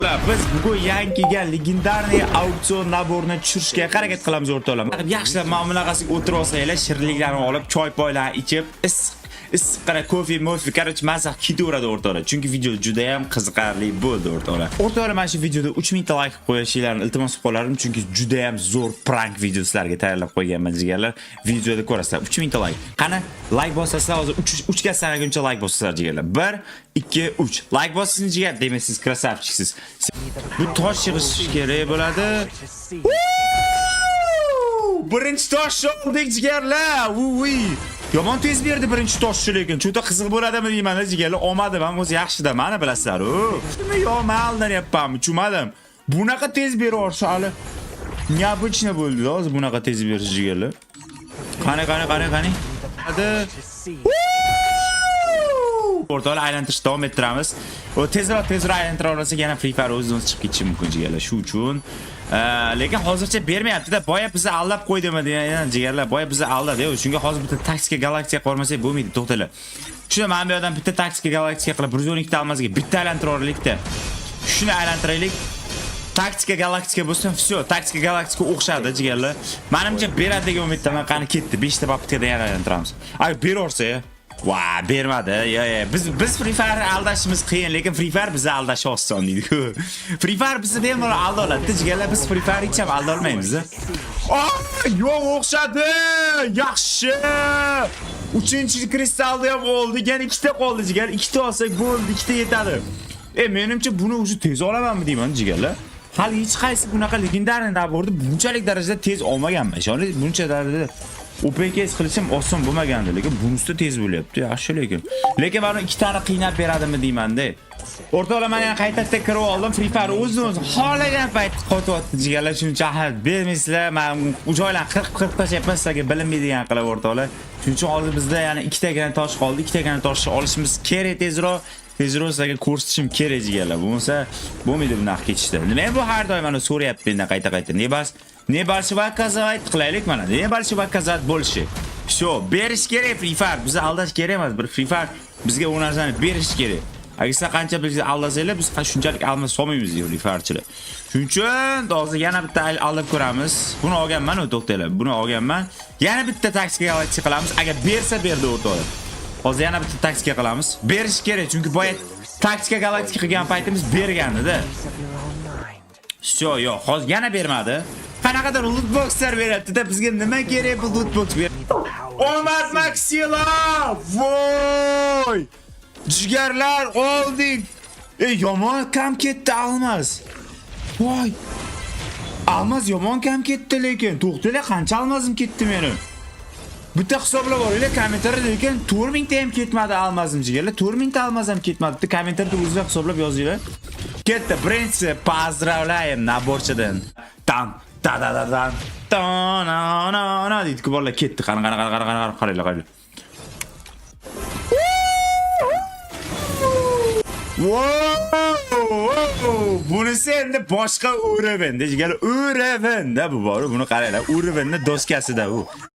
Biz bugun yangi kelgan legendarniy auksion naborini tushirishga harakat qilamiz o'rtoqlar. Yaxshilab mana bunaqasiga o'tirib olsanglar, shirinliklarni olib, choy-poylarni ichib, issiqqina kofe, короче, mazza ketaveradi o'rtoqlar. Chunki video juda ham qiziqarli bo'ldi o'rtoqlar. O'rtoqlar, mana shu videoda 3000 ta like qo'yishingizni iltimos qilib chunki juda ham zo'r prank videolarga tayyorlab qo'yganman jigarlar. Videoda ko'rasizlar 3000 ta like. Qani like bosasizlar, hozir 3 ga sanaguncha like bosasizlar jigarlar. 1 2 3 like bossangiz jigar, demak siz krasavchiksiz. Bu tosh yig'ish kerak bo'ladi. Birinchi tosh oldik jigarlar. Yomon tez berdi birinchi toshchi, lekin juda qiziq bo'ladimi deyman jigarlar. Omadim ham o'zi yaxshida, mana bilasizlar-ku. Yo, men aldanyapmanmi, tushunmadim. Bunaqa tez berish hali необычно bo'ldi hozir bunaqa tez berish jigarlar. Qani. Hadi. O'rtoqlar, aylantirishni davom ettiramiz. O tezroq aylantira olsak yana Free Fire o'zimiz chiqib ketishi mumkin jigarlar. Shu uchun lekin hozircha bermayapti-da. Boya bizni aldab qo'ydimi degan jigarlar. Boya bizni aldadi. Shunga hozir bitta taktika galaktika qolmasa bo'lmaydi, to'xtalar. Shuna mana bu yerdan bitta taktika galaktika qilib 112 ta almasiga bitta aylantira olaylik-da. Shuni aylantiraylik. Taktika galaktika bo'lsa, всё, taktika galaktika o'xshadi jigarlar. Menimcha beradi degan umiddaman. Qani ketdi. 5 ta poptkada yana aylantiramiz. Agar beraversa-ya. Vay, bermadi. Biz Free Fire aldashimiz qiyin, lekin Free Fire bizni aldashi oson deydi-ku. Free Fire bizni bemalol alda oladi. Jigarlar, biz Free Fire hech ham alda olmaymiz. Yo'q, o'xshadi. Yaxshi. 3-chi kristalda ham oldi. Yana 2 ta qoldi jigar. 2 ta olsak bo'ldi, 2 ta yetadi. Menimcha buni o'zi tez olamanmi deyman jigarlar. Hali hech qaysi bunaqa legendarniy naborni bunchalik darajada tez olmaganman. Ishonli, buncha darajada OPKS qilishim oson bo'lmagandi, lekin bunisi tez bo'lyapti. Yaxshi, lekin mana 2 tani qiynab beradimi deyman-da. O'rtoqlar, men yana qaytadan kirib oldim. Free Fire o'zi xohlagan payt qotyapti jigarlar, shuncha ahad bermaysizlar. Men u joylarni 40 tashlayapman sizlarga bilinmaydigan qilib o'rtoqlar. Shuning uchun hozir bizda yana 2 tagina tosh qoldi. 2 tagina toshni olishimiz kerak tezroq. Sizlarga ko'rsatishim kerak jigarlar. Bo'lmasa bo'lmaydi bunaqa ketishda. Men bu har doim mana so'rayapti mendan qayta. Ne большой казать qilaylik mana. Ne большой казать bo'lishi. Всё, berish kerak Free Fire. Bizni aldash kerak emas. Bir Free Fire bizga u narsani berish kerak. Agar siz qancha bizni aldasanglar, biz shunchalik alma solmaymiz Free Firechilar. Shuning uchun hozir yana bitta aldab ko'ramiz. Buni olganman, to'xtanglar. Buni olganman. Yana bitta taktika galaktika qilamiz. Agar bersa berdi o'rtoqlar. Hozir yana bitta taktika qilamiz. Berish kerak, chunki boya taktika galaktika qilgan paytimiz bergandi-da. Всё, yo'q, hozir yana bermadi. Qanaqadir loot boxlar beradi-da, bizga nima kerak bu loot box ber. Omad Maxila! Voy! Jigarlar oldik. Yomon kam ketdi almaz. Voy! Almaz yomon kam ketdi lekin. To'xtanglar, qancha almazim ketdi meni? Bitta hisoblab olaylik, kommentarda lekin 4000 ta ham ketmadi almazim jigarlar. 4000 ta almaz ham ketmadi. Kommentarda o'zingizlar hisoblab yozinglar. Ketdi. Birinchisi, поздравляем naborchidan. Tam da-da-da-dan. Ta-na-na-na deydi-ku bolalar ketdi. Qaranglar. Wow! Bunisi endi boshqa uravenda, jigarlar. Uravenda bu bor. Buni qaranglar. Uravenda doskasida u.